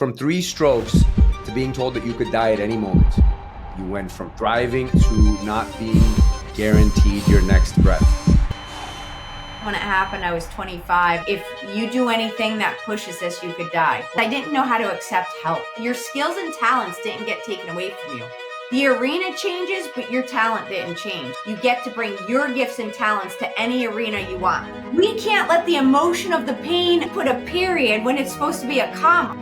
From 3 strokes to being told that you could die at any moment, you went from thriving to not being guaranteed your next breath. When it happened, I was 25. If you do anything that pushes this, you could die. I didn't know how to accept help. Your skills and talents didn't get taken away from you. The arena changes, but your talent didn't change. You get to bring your gifts and talents to any arena you want. We can't let the emotion of the pain put a period when it's supposed to be a comma.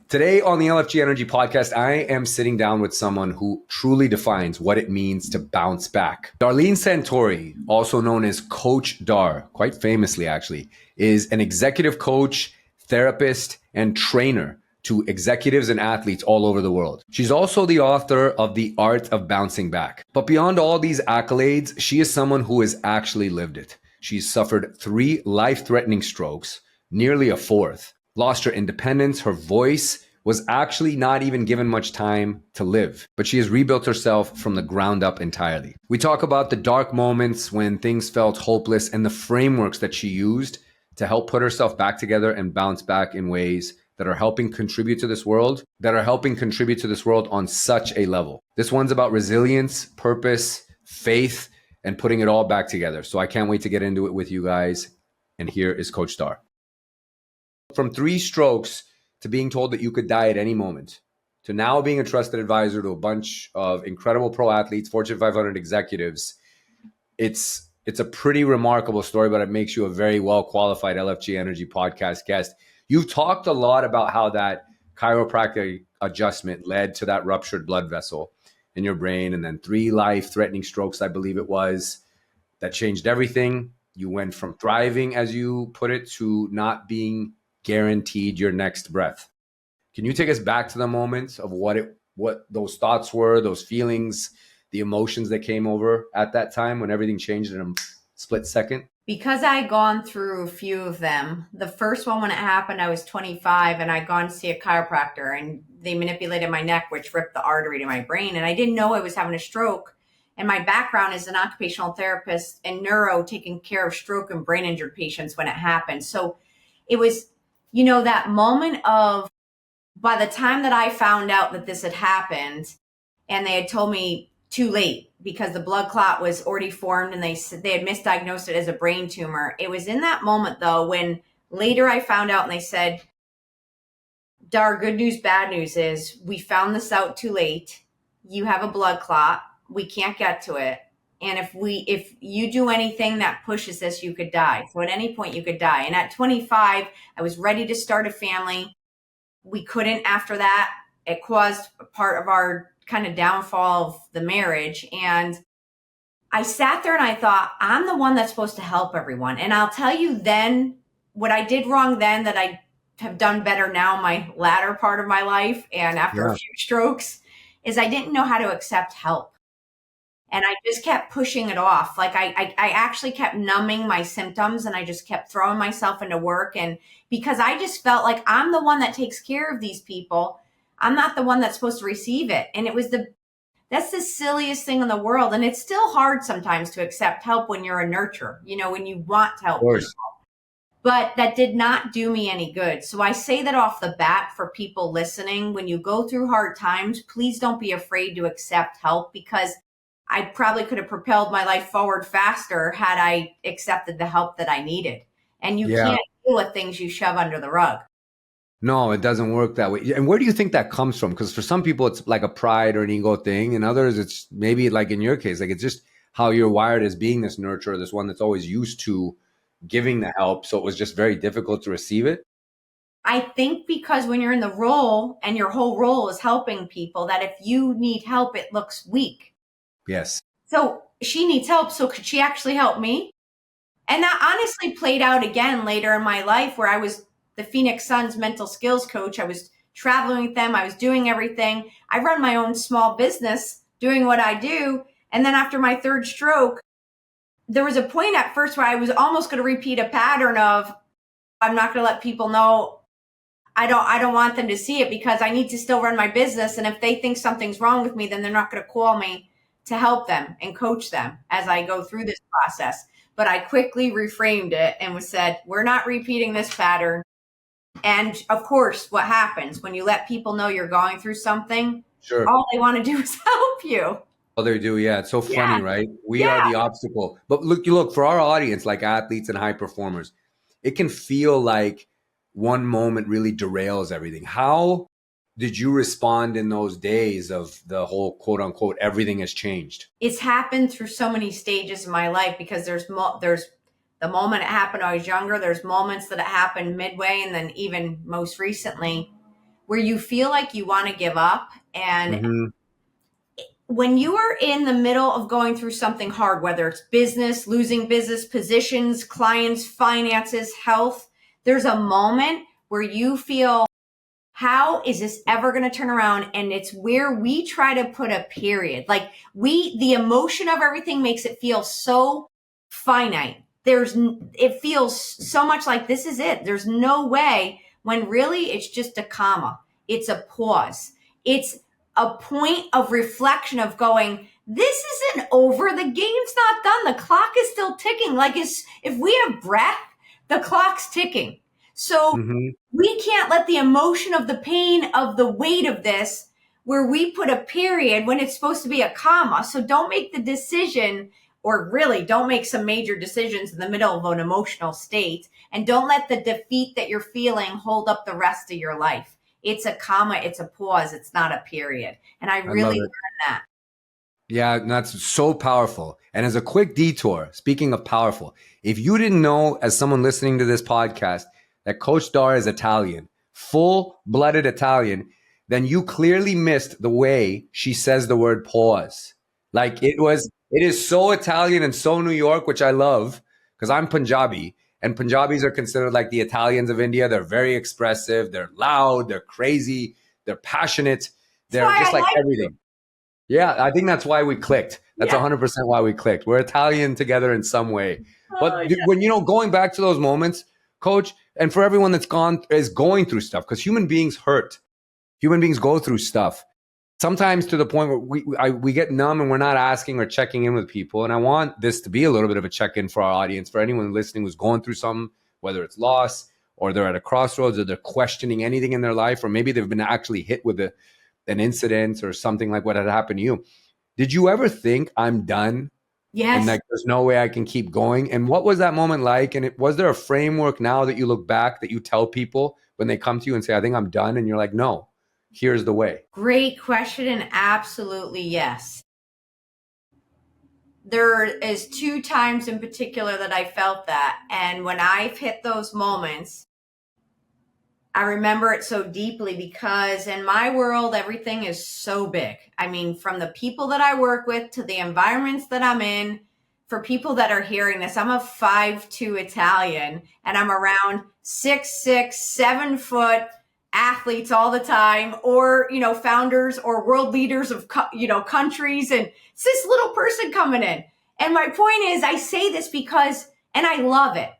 Today on the LFG Energy Podcast, I am sitting down with someone who truly defines what it means to bounce back. Darleen Santori, also known as Coach Dar, quite famously actually, is an executive coach, therapist, and trainer to executives and athletes all over the world. She's also the author of The Art of Bouncing Back. But beyond all these accolades, she is someone who has actually lived it. She's suffered 3 life-threatening strokes, nearly a 4th, lost her independence, her voice, was actually not even given much time to live, but she has rebuilt herself from the ground up entirely. We talk about the dark moments when things felt hopeless and the frameworks that she used to help put herself back together and bounce back in ways that are helping contribute to this world, on such a level. This one's about resilience, purpose, faith, and putting it all back together. So I can't wait to get into it with you guys. And here is Coach Dar. From 3 strokes to being told that you could die at any moment, to now being a trusted advisor to a bunch of incredible pro athletes, Fortune 500 executives. It's a pretty remarkable story, but it makes you a very well-qualified LFG Energy Podcast guest. You've talked a lot about how that chiropractic adjustment led to that ruptured blood vessel in your brain, and then 3 life-threatening strokes, I believe it was, that changed everything. You went from thriving, as you put it, to not being guaranteed your next breath. Can you take us back to the moment of what those thoughts were, those feelings, the emotions that came over at that time when everything changed in a split second? Because I had gone through a few of them. The first one, when it happened, I was 25 and I'd gone to see a chiropractor and they manipulated my neck, which ripped the artery to my brain. And I didn't know I was having a stroke. And my background is an occupational therapist and neuro, taking care of stroke and brain injured patients when it happened. So it was, that moment of, by the time that I found out that this had happened and they had told me too late because the blood clot was already formed and they had misdiagnosed it as a brain tumor. It was in that moment though, when later I found out and they said, Dar, good news, bad news is we found this out too late. You have a blood clot. We can't get to it. And if you do anything that pushes this, you could die. So at any point you could die. And at 25, I was ready to start a family. We couldn't after that. It caused part of our kind of downfall of the marriage. And I sat there and I thought, I'm the one that's supposed to help everyone. And I'll tell you then what I did wrong then that I have done better now, my latter part of my life. And after a few strokes is I didn't know how to accept help. And I just kept pushing it off. Like I actually kept numbing my symptoms and I just kept throwing myself into work. And because I just felt like I'm the one that takes care of these people. I'm not the one that's supposed to receive it. And that's the silliest thing in the world. And it's still hard sometimes to accept help when you're a nurturer, when you want to help people. But that did not do me any good. So I say that off the bat for people listening. When you go through hard times, please don't be afraid to accept help, because I probably could have propelled my life forward faster had I accepted the help that I needed. And you can't deal with things you shove under the rug. No, it doesn't work that way. And where do you think that comes from? Because for some people, it's like a pride or an ego thing. And others, it's maybe like in your case, like it's just how you're wired as being this nurturer, this one that's always used to giving the help. So it was just very difficult to receive it. I think because when you're in the role and your whole role is helping people, that if you need help, it looks weak. Yes. So she needs help. So could she actually help me? And that honestly played out again later in my life, where I was the Phoenix Suns mental skills coach. I was traveling with them. I was doing everything. I run my own small business doing what I do. And then after my 3rd stroke, there was a point at first where I was almost going to repeat a pattern of, I'm not going to let people know. I don't want them to see it because I need to still run my business. And if they think something's wrong with me, then they're not going to call me to help them and coach them as I go through this process. but I quickly reframed it and said, we're not repeating this pattern. And of course, what happens when you let people know you're going through something, Sure. all they want to do is help you. Oh, they do. Yeah. It's so funny, right? We are Yeah. the obstacle. But look, for our audience, like athletes and high performers, it can feel like one moment really derails everything. How did you respond in those days of the whole quote unquote, everything has changed? It's happened through so many stages of my life because there's the moment it happened when I was younger. There's moments that it happened midway. And then even most recently where you feel like you want to give up. And when you are in the middle of going through something hard, whether it's business, losing business positions, clients, finances, health, there's a moment where you feel, how is this ever going to turn around? And it's where we try to put a period. Like the emotion of everything makes it feel so finite. It feels so much like this is it. There's no way, when really it's just a comma. It's a pause. It's a point of reflection of going, this isn't over. The game's not done. The clock is still ticking. Like if we have breath, the clock's ticking. So we can't let the emotion of the pain of the weight of this, where we put a period when it's supposed to be a comma. So don't make the decision, or really don't make some major decisions in the middle of an emotional state. And don't let the defeat that you're feeling hold up the rest of your life. It's a comma, it's a pause, it's not a period. And I really learned that. Yeah, that's so powerful. And as a quick detour, speaking of powerful, if you didn't know, as someone listening to this podcast, that Coach Dar is Italian, full-blooded Italian, then you clearly missed the way she says the word pause. Like it is so Italian and so New York, which I love because I'm Punjabi, and Punjabis are considered like the Italians of India. They're very expressive, they're loud, they're crazy, they're passionate, they're just like everything. Yeah, I think that's why we clicked. That's 100% why we clicked. We're Italian together in some way. But when, going back to those moments, Coach, and for everyone that's is going through stuff, because human beings hurt. Human beings go through stuff. Sometimes to the point where we get numb and we're not asking or checking in with people. And I want this to be a little bit of a check-in for our audience, for anyone listening who's going through something, whether it's loss or they're at a crossroads or they're questioning anything in their life, or maybe they've been actually hit with an incident or something like what had happened to you. Did you ever think, I'm done? Yes. And like, there's no way I can keep going? And what was that moment like? And was there a framework now that you look back that you tell people when they come to you and say, I think I'm done? And you're like, no, here's the way. Great question. And absolutely yes. There is 2 times in particular that I felt that. And when I've hit those moments, I remember it so deeply because in my world, everything is so big. I mean, from the people that I work with to the environments that I'm in. For people that are hearing this, I'm a 5'2" Italian and I'm around 6'6", 7 foot athletes all the time, or, founders or world leaders of, countries. And it's this little person coming in. And my point is, I say this because, and I love it.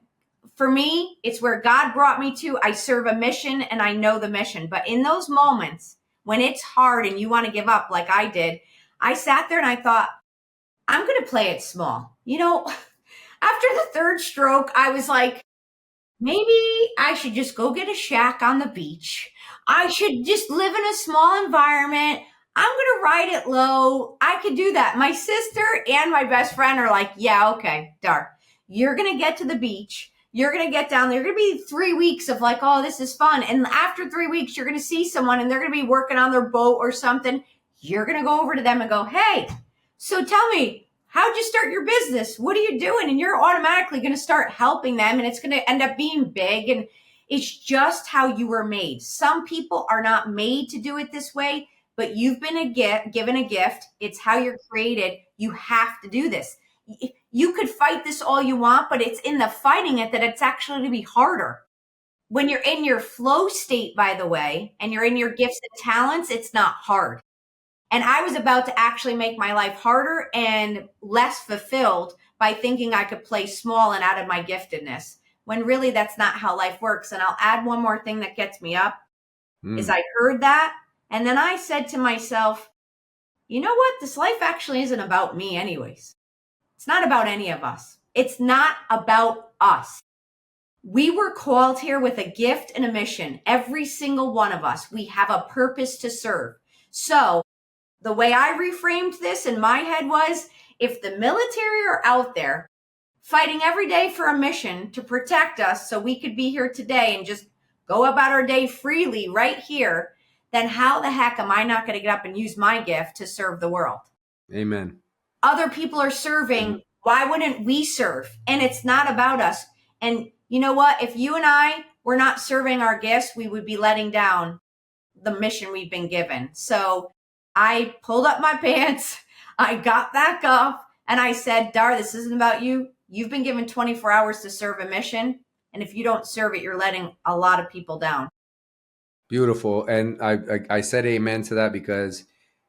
For me, it's where God brought me to. I serve a mission and I know the mission. But in those moments when it's hard and you want to give up like I did, I sat there and I thought, I'm going to play it small. After the 3rd stroke, I was like, maybe I should just go get a shack on the beach. I should just live in a small environment. I'm going to ride it low. I could do that. My sister and my best friend are like, yeah, okay, Dar, you're going to get to the beach. You're going to get down there. You're going to be 3 weeks of like, oh, this is fun. And after 3 weeks, you're going to see someone and they're going to be working on their boat or something. You're going to go over to them and go, hey, so tell me, how'd you start your business? What are you doing? And you're automatically going to start helping them, and it's going to end up being big. And it's just how you were made. Some people are not made to do it this way, but you've been given a gift. It's how you're created. You have to do this. You could fight this all you want, but it's in the fighting it that it's actually going to be harder. When you're in your flow state, by the way, and you're in your gifts and talents, it's not hard. And I was about to actually make my life harder and less fulfilled by thinking I could play small and out of my giftedness, when really that's not how life works. And I'll add one more thing that gets me up is I heard that. And then I said to myself, you know what? This life actually isn't about me anyways. It's not about any of us. It's not about us. We were called here with a gift and a mission. Every single one of us, we have a purpose to serve. So the way I reframed this in my head was, if the military are out there fighting every day for a mission to protect us so we could be here today and just go about our day freely right here, then how the heck am I not going to get up and use my gift to serve the world? Amen. Other people are serving. Why wouldn't we serve? And it's not about us. And you know what? If you and I were not serving our gifts, we would be letting down the mission we've been given. So I pulled up my pants, I got back up, and I said, Dar, this isn't about you. You've been given 24 hours to serve a mission. And if you don't serve it, you're letting a lot of people down. Beautiful. And I said amen to that because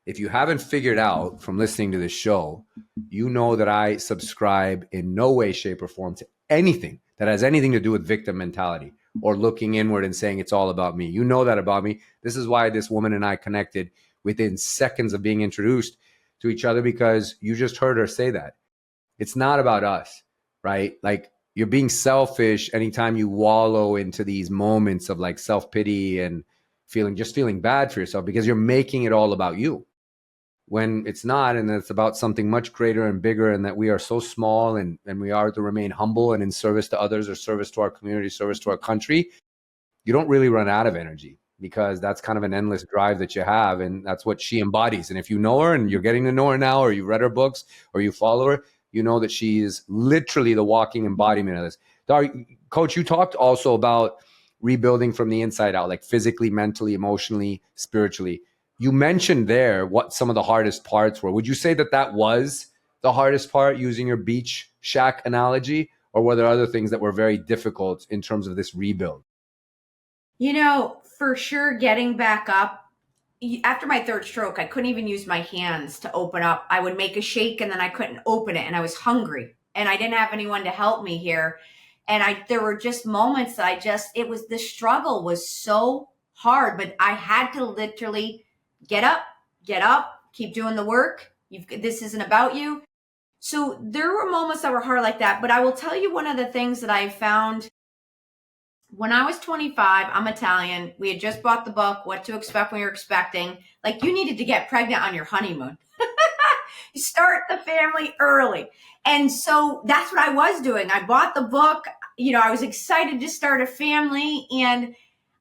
if you haven't figured out from listening to this show, you know that I subscribe in no way, shape, or form to anything that has anything to do with victim mentality or looking inward and saying it's all about me. You know that about me. This is why this woman and I connected within seconds of being introduced to each other, because you just heard her say that. It's not about us, right? Like, you're being selfish anytime you wallow into these moments of like self-pity and feeling bad for yourself, because you're making it all about you when it's not. And it's about something much greater and bigger, and that we are so small and we are to remain humble and in service to others or service to our community, service to our country. You don't really run out of energy, because that's kind of an endless drive that you have. And that's what she embodies. And if you know her and you're getting to know her now, or you read her books or you follow her, you know that she is literally the walking embodiment of this. Coach, you talked also about rebuilding from the inside out, like physically, mentally, emotionally, spiritually. You mentioned there what some of the hardest parts were. Would you say that that was the hardest part, using your beach shack analogy, or were there other things that were very difficult in terms of this rebuild? You know, for sure, getting back up. After my third stroke, I couldn't even use my hands to open up. I would make a shake and then I couldn't open it, and I was hungry and I didn't have anyone to help me here. And there were just moments that the struggle was so hard, but I had to literally get up, keep doing the work. This isn't about you. So there were moments that were hard like that. But I will tell you, one of the things that I found when I was 25, I'm Italian. We had just bought the book, What to Expect When You're Expecting. Like, you needed to get pregnant on your honeymoon. You start the family early. And so that's what I was doing. I bought the book. You know, I was excited to start a family. And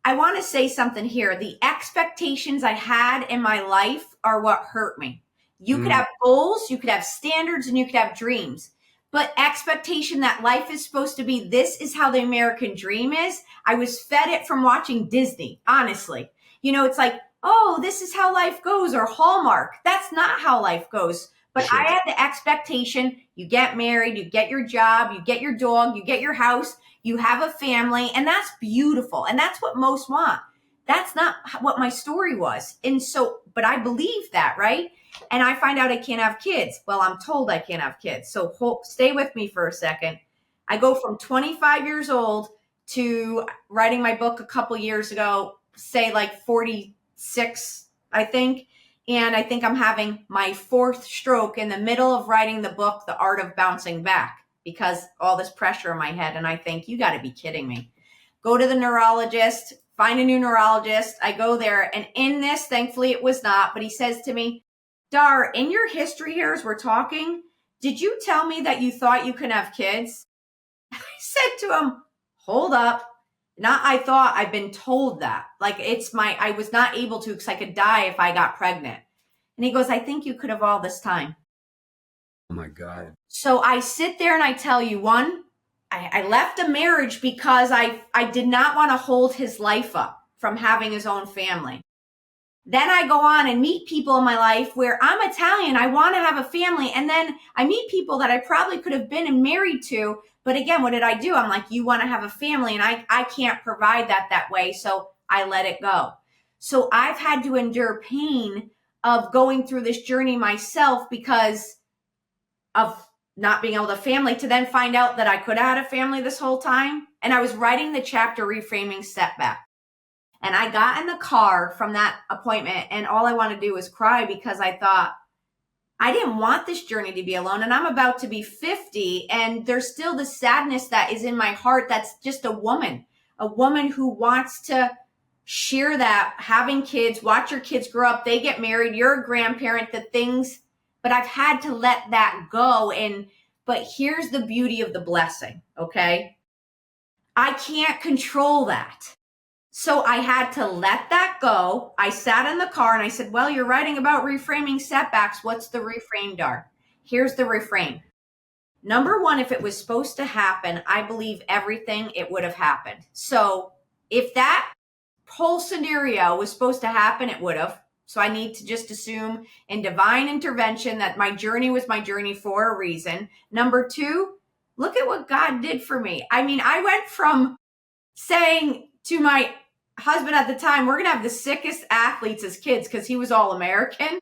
I want to say something here. The expectations I had in my life are what hurt me. You could have goals, you could have standards, and you could have dreams. But expectation that life is supposed to be, this is how the American dream is. I was fed it from watching Disney, honestly. You know, it's like, oh, this is how life goes, or Hallmark. That's not how life goes. But sure. I had the expectation, you get married, you get your job, you get your dog, you get your house, you have a family, and that's beautiful. And that's what most want. That's not what my story was. And so, but I believe that, right? And I find out I can't have kids. Well, I'm told I can't have kids. So stay with me for a second. I go from 25 years old to writing my book a couple years ago, say like 46, I think. And I think I'm having my fourth stroke in the middle of writing the book, The Art of Bouncing Back, because all this pressure in my head. And I think, you got to be kidding me. Go to the neurologist, find a new neurologist. I go there. And in this, thankfully it was not, but he says to me, Dar, in your history here as we're talking, did you tell me that you thought you could have kids? I said to him, hold up. Not I thought, I've been told that. Like, I was not able to, because I could die if I got pregnant. And he goes, I think you could have all this time. Oh my God. So I sit there and I tell you, one, I left a marriage because I did not want to hold his life up from having his own family. Then I go on and meet people in my life where I'm Italian. I want to have a family. And then I meet people that I probably could have been and married to. But again, what did I do? I'm like, you want to have a family, and I can't provide that way. So I let it go. So I've had to endure pain of going through this journey myself because of not being able to family, to then find out that I could have had a family this whole time. And I was writing the chapter, Reframing Setback. And I got in the car from that appointment, and all I wanted to do was cry, because I thought, I didn't want this journey to be alone, and I'm about to be 50, and there's still the sadness that is in my heart. That's just a woman who wants to share that, having kids, watch your kids grow up, they get married, you're a grandparent, the things, but I've had to let that go. But here's the beauty of the blessing, okay? I can't control that. So I had to let that go. I sat in the car and I said, well, you're writing about reframing setbacks. What's the reframe, Dar? Here's the reframe. Number one, if it was supposed to happen, I believe everything it would have happened. So if that whole scenario was supposed to happen, it would have. So I need to just assume in divine intervention that my journey was my journey for a reason. Number two, look at what God did for me. I mean, I went from saying to my husband at the time, we're going to have the sickest athletes as kids because he was all American,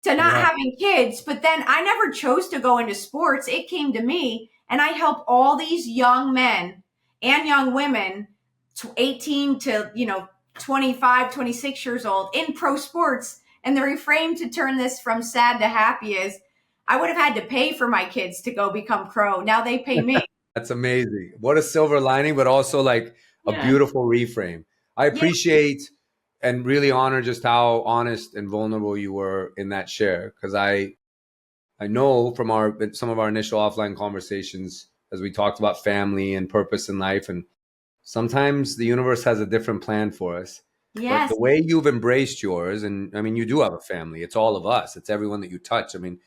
to not having kids. But then I never chose to go into sports. It came to me, and I help all these young men and young women, 18 to, 25, 26 years old in pro sports. And the reframe to turn this from sad to happy is I would have had to pay for my kids to go become pro. Now they pay me. That's amazing. What a silver lining, but also like a beautiful reframe. I appreciate and really honor just how honest and vulnerable you were in that share. Because I know from some of our initial offline conversations, as we talked about family and purpose in life, and sometimes the universe has a different plan for us. Yes. But the way you've embraced yours, and I mean, you do have a family. It's all of us. It's everyone that you touch. I mean,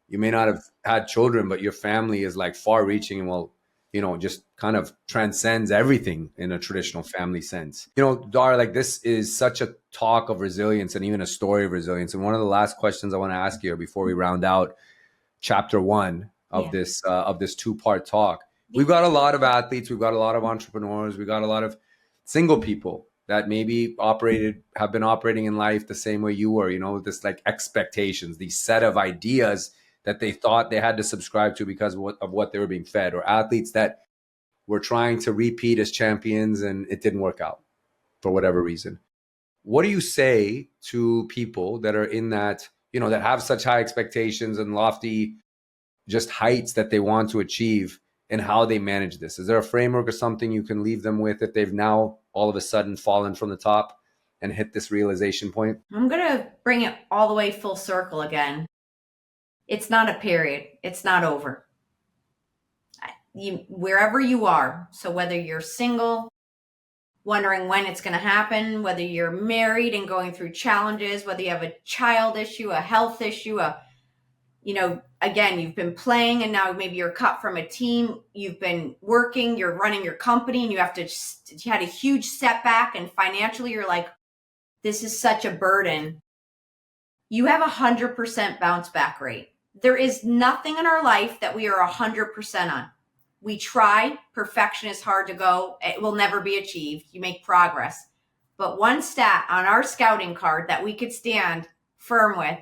you may not have had children, but your family is like far reaching and just kind of transcends everything in a traditional family sense. Dar, like this is such a talk of resilience and even a story of resilience. And one of the last questions I want to ask you before we round out chapter 1 of this 2-part talk. We've got a lot of athletes. We've got a lot of entrepreneurs. We've got a lot of single people that maybe have been operating in life the same way you were, this like expectations, these set of ideas that they thought they had to subscribe to because of what they were being fed, or athletes that were trying to repeat as champions and it didn't work out for whatever reason. What do you say to people that are in that, that have such high expectations and lofty just heights that they want to achieve, and how they manage this? Is there a framework or something you can leave them with if they've now all of a sudden fallen from the top and hit this realization point? I'm going to bring it all the way full circle again. It's not a period. It's not over. Wherever you are, so whether you're single, wondering when it's going to happen, whether you're married and going through challenges, whether you have a child issue, a health issue, again, you've been playing and now maybe you're cut from a team, you've been working, you're running your company, and you had a huge setback, and financially you're like, this is such a burden. You have 100% bounce back rate. There is nothing in our life that we are 100% on. We try. Perfection is hard to go. It will never be achieved. You make progress. But one stat on our scouting card that we could stand firm with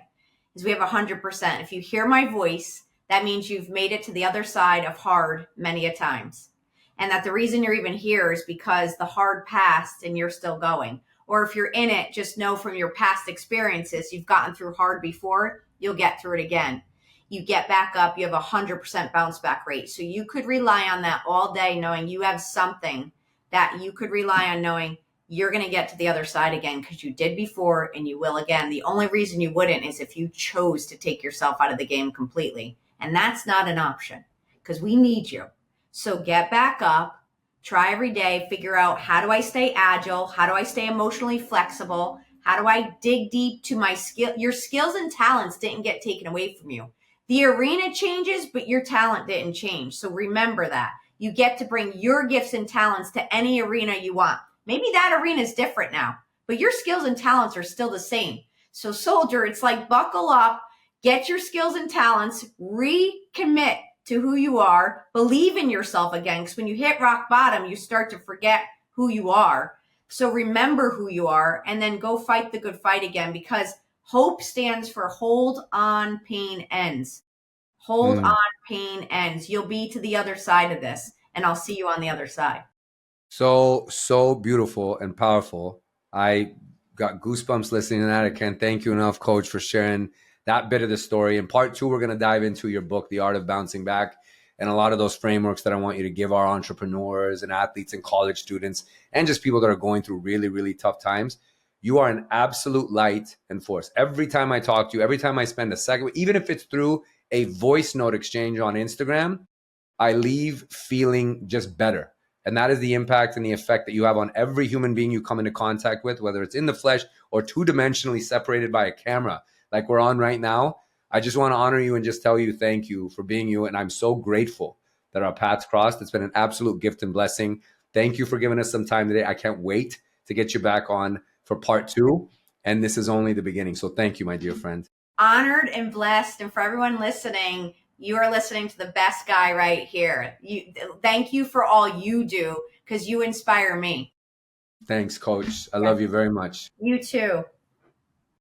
is we have 100%. If you hear my voice, that means you've made it to the other side of hard many a times. And that the reason you're even here is because the hard passed and you're still going. Or if you're in it, just know from your past experiences, you've gotten through hard before, you'll get through it again. You get back up, you have 100% bounce back rate. So you could rely on that all day, knowing you have something that you could rely on, knowing you're going to get to the other side again because you did before and you will again. The only reason you wouldn't is if you chose to take yourself out of the game completely. And that's not an option because we need you. So get back up, try every day, figure out, how do I stay agile? How do I stay emotionally flexible? How do I dig deep to my skill? Your skills and talents didn't get taken away from you. The arena changes, but your talent didn't change. So remember that. You get to bring your gifts and talents to any arena you want. Maybe that arena is different now, but your skills and talents are still the same. So soldier, it's like buckle up, get your skills and talents, recommit to who you are, believe in yourself again. Because when you hit rock bottom, you start to forget who you are. So remember who you are and then go fight the good fight again, because hope stands for hold on, pain ends. Hold on, pain ends. You'll be to the other side of this, and I'll see you on the other side. So beautiful and powerful. I got goosebumps listening to that. I can't thank you enough, Coach, for sharing that bit of the story. In part two, we're going to dive into your book, The Art of Bouncing Back, and a lot of those frameworks that I want you to give our entrepreneurs and athletes and college students and just people that are going through really, really tough times. You are an absolute light and force. Every time I talk to you, every time I spend a second, even if it's through a voice note exchange on Instagram, I leave feeling just better. And that is the impact and the effect that you have on every human being you come into contact with, whether it's in the flesh or two-dimensionally separated by a camera like we're on right now. I just want to honor you and just tell you thank you for being you. And I'm so grateful that our paths crossed. It's been an absolute gift and blessing. Thank you for giving us some time today. I can't wait to get you back on for part two. And this is only the beginning. So thank you, my dear friend. Honored and blessed. And for everyone listening, you are listening to the best guy right here. Thank you for all you do because you inspire me. Thanks, Coach. I love you very much. You too.